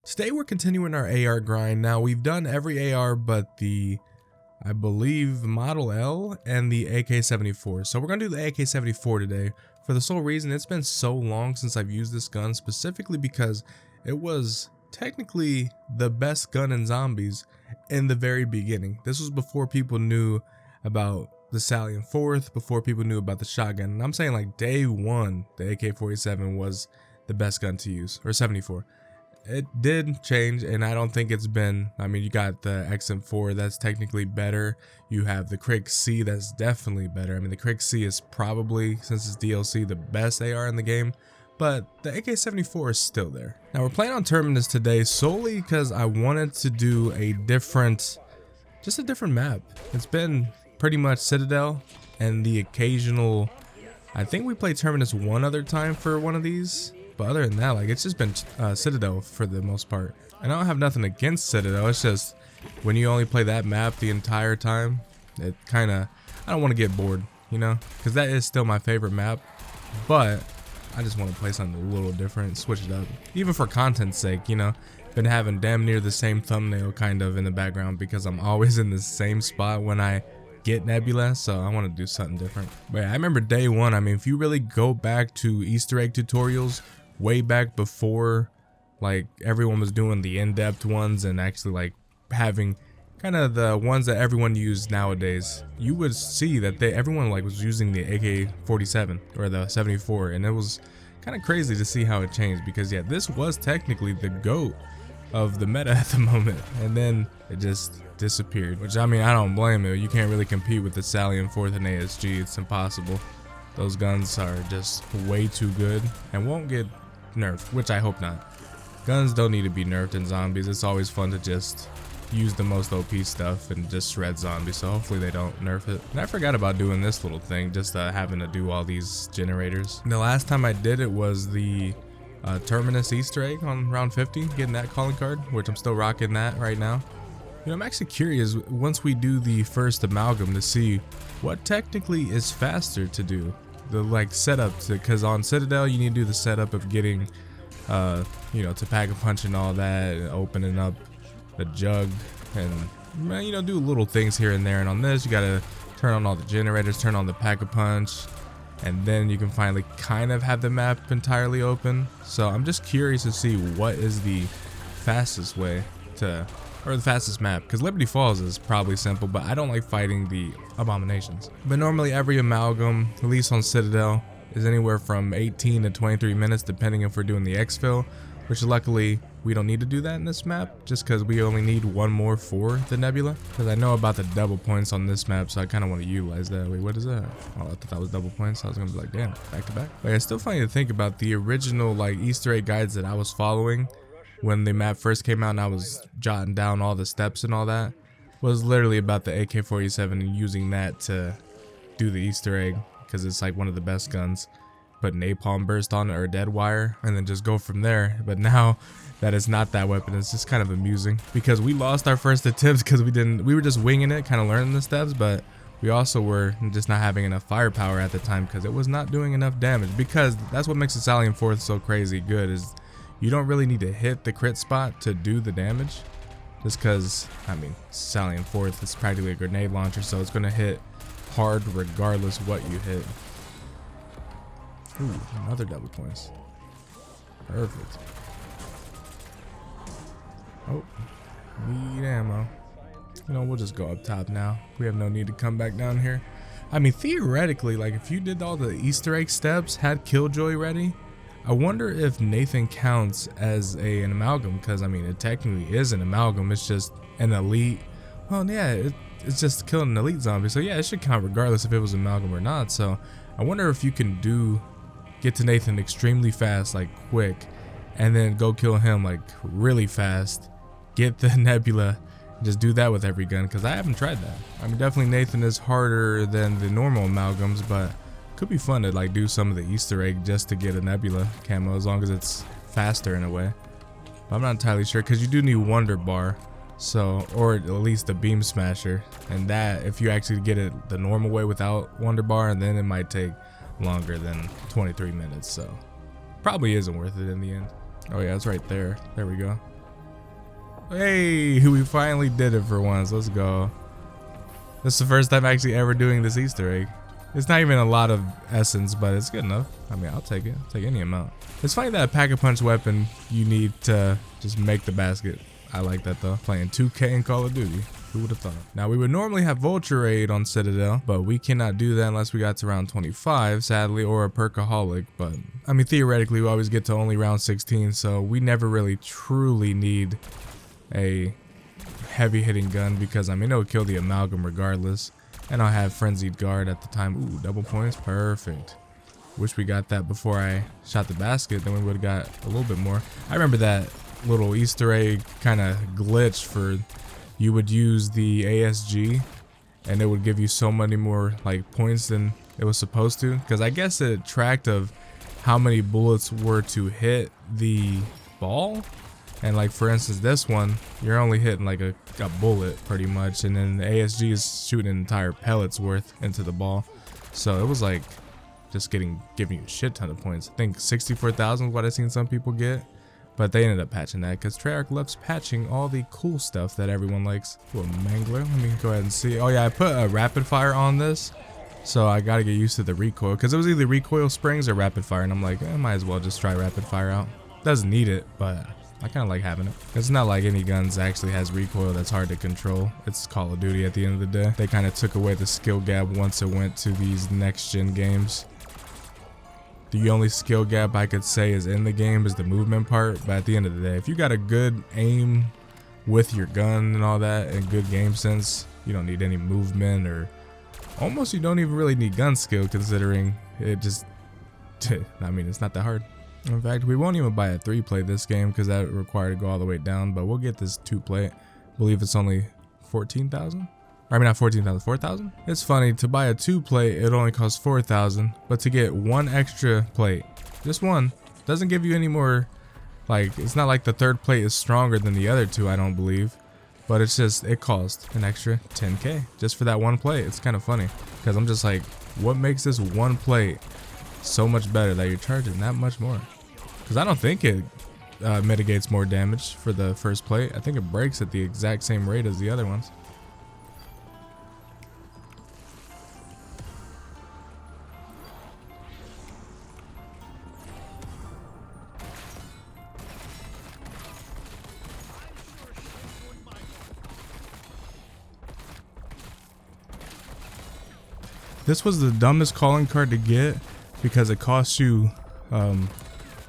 Today we're continuing our AR grind. Now we've done every AR but the, I believe, Model L and the AK-74. So we're gonna do the AK-74 today for the sole reason it's been so long since I've used this gun, specifically because it was technically the best gun in zombies in the very beginning. This was before people knew about the Salient Fourth, before people knew about the shotgun. And I'm saying like day one, the AK-47 was the best gun to use, or 74. It did change, and I don't think it's been, I mean, you got the XM4 that's technically better. You have the Crig C that's definitely better. I mean, the Crig C is probably, since it's DLC, the best AR in the game, but the AK-74 is still there. Now we're playing on Terminus today solely because I wanted to do a different, just a different map. It's been pretty much Citadel and the occasional, I think we played Terminus one other time for one of these. But other than that, like, it's just been Citadel for the most part. And I don't have nothing against Citadel. It's just when you only play that map the entire time, it kind of, I don't want to get bored, you know, because that is still my favorite map. But I just want to play something a little different, switch it up, even for content's sake, you know. Been having damn near the same thumbnail kind of in the background because I'm always in the same spot when I get Nebula, so I want to do something different. But yeah, I remember day one. I mean, if you really go back to Easter egg tutorials way back before like everyone was doing the in-depth ones and actually like having kind of the ones that everyone used nowadays, you would see that everyone like was using the AK-47 or the 74, and it was kind of crazy to see how it changed because yeah, this was technically the GOAT of the meta at the moment, and then it just disappeared, which I mean, I don't blame it. You can't really compete with the Salient Fourth and ASG. It's impossible. Those guns are just way too good and won't get nerfed, which I hope not. Guns don't need to be nerfed in zombies. It's always fun to just use the most OP stuff and just shred zombies, so hopefully they don't nerf it. And I forgot about doing this little thing, just having to do all these generators. The last time I did it was the Terminus Easter egg on round 50, getting that calling card, which I'm still rocking that right now. You know, I'm actually curious once we do the first amalgam to see what technically is faster to do. The like setup, because on Citadel you need to do the setup of getting you know, to pack a punch and all that, and opening up the jug and, you know, do little things here and there. And on this you gotta turn on all the generators, turn on the pack a punch, and then you can finally kind of have the map entirely open. So I'm just curious to see what is the fastest way to, or the fastest map, because Liberty Falls is probably simple, but I don't like fighting the abominations. But normally every amalgam, at least on Citadel, is anywhere from 18 to 23 minutes depending if we're doing the exfil, which luckily we don't need to do that in this map just because we only need one more for the Nebula, because I know about the double points on this map, so I kind of want to utilize that. Wait, what is that? Oh, I thought that was double points. I was gonna be like, damn, back to back. But yeah, it's still funny to think about the original like Easter egg guides that I was following when the map first came out and I was jotting down all the steps and all that, was literally about the AK-47 and using that to do the Easter egg because it's like one of the best guns. Put napalm burst on it or dead wire and then just go from there. But now that it's not that weapon, it's just kind of amusing because we lost our first attempts because we were just winging it, kind of learning the steps, but we also were just not having enough firepower at the time because it was not doing enough damage. Because that's what makes the Salient Fourth so crazy good, is you don't really need to hit the crit spot to do the damage, just because, I mean, Salient Fourth is practically a grenade launcher, so it's going to hit hard regardless what you hit. Ooh, another double points. Perfect. Oh, need ammo. You know, we'll just go up top now. We have no need to come back down here. I mean, theoretically, like, if you did all the Easter egg steps, had Killjoy ready, I wonder if Nathan counts as an amalgam, because I mean it technically is an amalgam. It's just an elite. Well, yeah, it's just killing an elite zombie. So yeah, it should count regardless if it was amalgam or not. So I wonder if you can get to Nathan extremely fast, like quick, and then go kill him like really fast. Get the Nebula, and just do that with every gun, because I haven't tried that. I mean, definitely Nathan is harder than the normal amalgams, but could be fun to like do some of the Easter egg just to get a Nebula camo, as long as it's faster in a way. But I'm not entirely sure, because you do need Wonder Bar, so, or at least the Beam Smasher, and that if you actually get it the normal way without Wonder Bar, and then it might take longer than 23 minutes, so probably isn't worth it in the end. Oh yeah, it's right there. There we go. Hey, we finally did it for once. Let's go. This is the first time actually ever doing this Easter egg. It's not even a lot of essence, but it's good enough. I mean, I'll take it. I'll take any amount. It's funny that a pack-a-punch weapon, you need to just make the basket. I like that though. Playing 2K and Call of Duty. Who would have thought? Now, we would normally have Vulture Raid on Citadel, but we cannot do that unless we got to round 25, sadly, or a Perkaholic. But, I mean, theoretically, we always get to only round 16, so we never really truly need a heavy hitting gun because, I mean, it'll kill the amalgam regardless. And I'll have Frenzied Guard at the time. Ooh, double points. Perfect. Wish we got that before I shot the basket. Then we would have got a little bit more. I remember that little Easter egg kind of glitch for you would use the ASG and it would give you so many more like points than it was supposed to. Because I guess it tracked of how many bullets were to hit the ball. And like for instance, this one, you're only hitting like a bullet pretty much, and then the ASG is shooting an entire pellet's worth into the ball. So it was like just giving you a shit ton of points. I think 64,000 is what I've seen some people get, but they ended up patching that because Treyarch loves patching all the cool stuff that everyone likes. Ooh, a mangler. Let me go ahead and see. Oh yeah, I put a rapid fire on this, so I gotta get used to the recoil because it was either recoil springs or rapid fire, and I'm like, might as well just try rapid fire out. Doesn't need it, but I kind of like having it. It's not like any guns actually has recoil that's hard to control. It's Call of Duty at the end of the day. They kind of took away the skill gap once it went to these next gen games. The only skill gap I could say is in the game is the movement part, but at the end of the day, if you got a good aim with your gun and all that and good game sense, you don't need any movement, or almost you don't even really need gun skill considering it just, I mean, it's not that hard. In fact, we won't even buy a 3-plate this game because that would require to go all the way down, but we'll get this 2-plate. I believe it's only 14,000. I mean, not 14,000, 4,000. It's funny, to buy a 2-plate, it only costs 4,000, but to get one extra plate, just one, doesn't give you any more, like, it's not like the third plate is stronger than the other two, I don't believe, but it's just, it costs an extra 10K just for that one plate. It's kind of funny because I'm just like, what makes this one plate so much better that you're charging that much more? Because I don't think it mitigates more damage for the first plate. I think it breaks at the exact same rate as the other ones. This was the dumbest calling card to get because it costs you, hold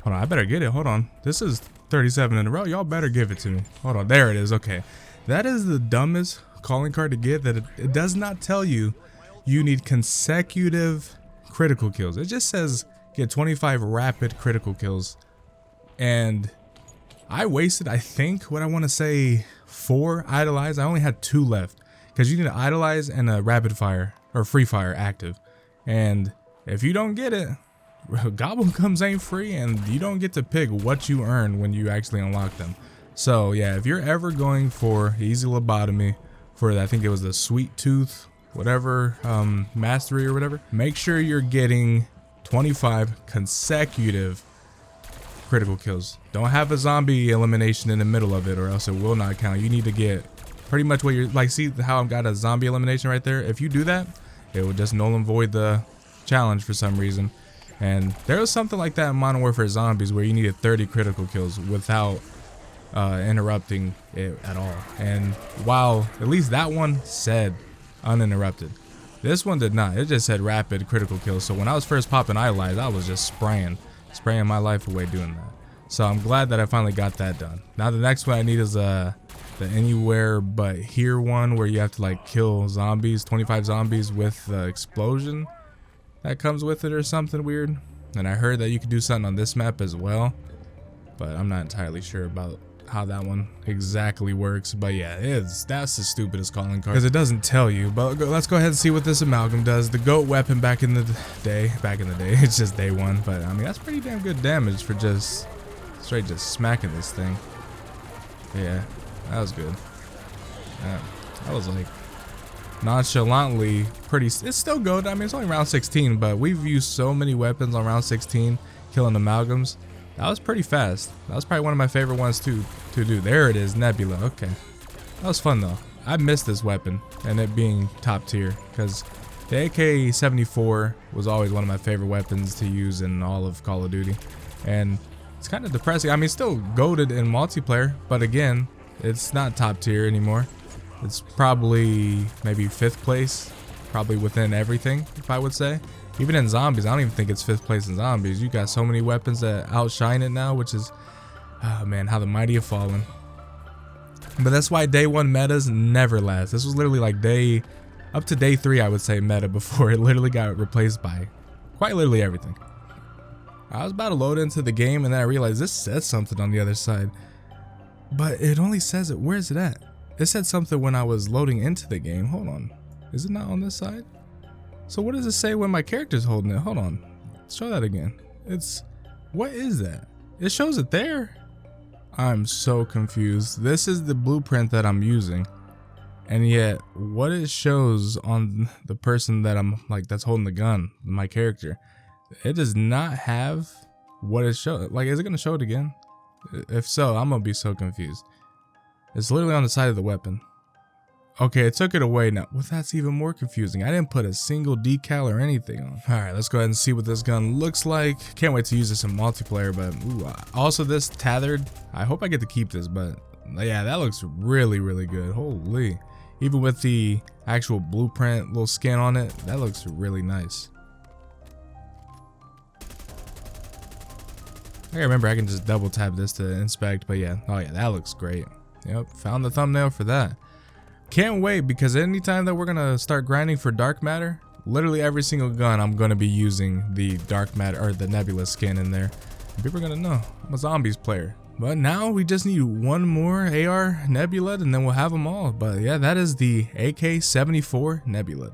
on, I better get it, hold on. This is 37 in a row, y'all better give it to me. Hold on, there it is, okay. That is the dumbest calling card to get, that it does not tell you you need consecutive critical kills. It just says get 25 rapid critical kills. And I wasted, I think, what I want to say, 4 idolize. I only had 2 left because you need an idolize and a rapid fire or free fire active. And if you don't get it, Gobble Gums ain't free, and you don't get to pick what you earn when you actually unlock them. So yeah, if you're ever going for easy lobotomy for, I think it was the Sweet Tooth, whatever, mastery or whatever, make sure you're getting 25 consecutive critical kills. Don't have a zombie elimination in the middle of it, or else it will not count. You need to get pretty much what you're like. See how I've got a zombie elimination right there? If you do that, it will just null and void the challenge for some reason. And there was something like that in Modern Warfare Zombies where you needed 30 critical kills without interrupting it at all. And while at least that one said uninterrupted, this one did not. It just said rapid critical kills. So when I was first popping idolize, I was just spraying my life away doing that. So I'm glad that I finally got that done. Now the next one I need is the anywhere but here one, where you have to like kill zombies, 25 zombies with the explosion that comes with it or something weird. And I heard that you could do something on this map as well, but I'm not entirely sure about how that one exactly works. But yeah, that's the stupidest calling card because it doesn't tell you. But let's go ahead and see what this amalgam does. The GOAT weapon back in the day, it's just day one, but I mean that's pretty damn good damage for just straight just smacking this thing. Yeah, that was good. That was like nonchalantly pretty. It's still good. I mean, it's only round 16, but we've used so many weapons on round 16 killing amalgams. That was pretty fast. That was probably one of my favorite ones too. to do. There it is, Nebula. Okay. That was fun though. I missed this weapon and it being top tier because the AK-74 was always one of my favorite weapons to use in all of Call of Duty. And it's kind of depressing. I mean, it's still goated in multiplayer, but again, it's not top tier anymore. It's probably maybe 5th place, probably within everything, if I would say. Even in zombies, I don't even think it's 5th place in zombies. You got so many weapons that outshine it now, which is, oh man, how the mighty have fallen. But that's why day 1 metas never last. This was literally like up to day 3, I would say, meta before it literally got replaced by quite literally everything. I was about to load into the game and then I realized this says something on the other side. But it only says it, where's it at? It said something when I was loading into the game. Hold on. Is it not on this side? So what does it say when my character's holding it? Hold on. Let's show that again. What is that? It shows it there. I'm so confused. This is the blueprint that I'm using. And yet what it shows on the person that that's holding the gun, my character, it does not have what it shows. Like, is it going to show it again? If so, I'm going to be so confused. It's literally on the side of the weapon. Okay, it took it away now. Well, that's even more confusing. I didn't put a single decal or anything on. All right, let's go ahead and see what this gun looks like. Can't wait to use this in multiplayer, but ooh, also this tethered. I hope I get to keep this, but yeah, that looks really, really good. Holy. Even with the actual blueprint little skin on it, that looks really nice. I remember I can just double tap this to inspect, but yeah, oh yeah, that looks great. Yep, found the thumbnail for that. Can't wait, because anytime that we're gonna start grinding for dark matter, literally every single gun I'm gonna be using the dark matter or the Nebula skin in there. And people are gonna know I'm a zombies player. But now we just need one more AR Nebula and then we'll have them all. But yeah, that is the AK-74 Nebula.